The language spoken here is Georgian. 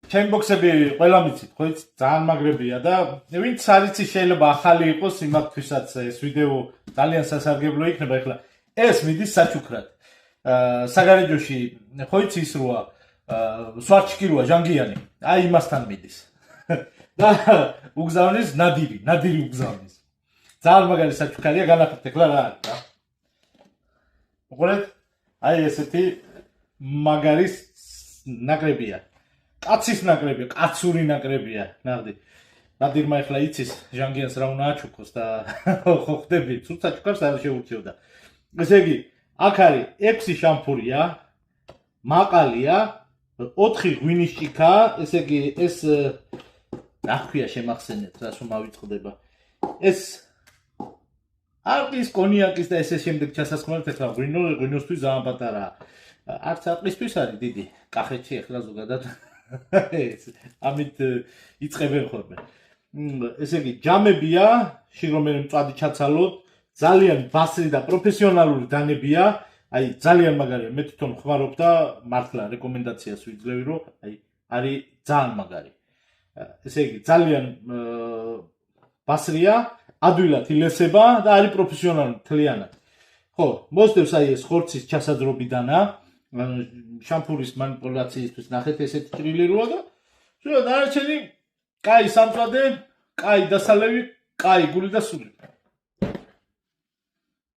ჩემი ბოქსები ყველა მიცით, ხო იცი, ძალიან მაგრებია და ვინც არ იცი შეიძლება ახალი იყოს იმათთვისაც ეს ვიდეო ძალიან სასარგებლო იქნება. ეხლა ეს მიდის საჩუქრად. საგარეჯოში ხო იცი ის როა სვარჩიკი როა ჟანგიანი. აი იმასთან მიდის. და უგზავნის ნადირი უგზავნის. ძალიან მაგარი საჩუქარია, განახორციელეთ ეხლა რა არის რა. მოყოლეთ? აი ესეთი მაგარი ნაკრებია. კაცის ნაკრებია, კაცური ნაკრებია, ნახდი. ნადირმა ეხლა იცის ჟანგიანს რა უნდა აჩუქოს და ხო ხდები, ცუც საჩუქარს არ შეურჩევდა. ესე იგი, აქ არის 6 შამფურია, მაყალია, 4 ღვინის ჭიქა, ესე იგი ეს რა ქვია შემახსენეთ, რას რომ ავიწყდება. ეს არყის კონიაკის და ესე შემდეგ ჩასასხმელად ეხლა ღვინოსთვის ძალიან პატარაა. არც არყისთვის არის დიდი. კახეთში ეხლა ზოგადად ამით იწყებენ ხოლმე. ესე იგი, ჯამებია, შეგრომენ მწვადი ჩაცალოთ, ძალიან ბასრი და პროფესიონალური დანებია, აი ძალიან მაგარია, მე თვითონ ხმარობ და მართლა რეკომენდაციას ვიძლევი, რომ აი არის ძალიან მაგარი. ესე იგი, ძალიან ბასრია, ადვილად ილესება და არის პროფესიონალური მთლიანად. ხო, მოსდევს აი ეს ხორცის ჩასაძრობიდანა, შამპურის მანიპულაციისთვის ნახეთ ესეთი ჭრილი როა და შუა დანარჩენი კაი სამწვადე, კაი დასალევი, კაი გული და სული.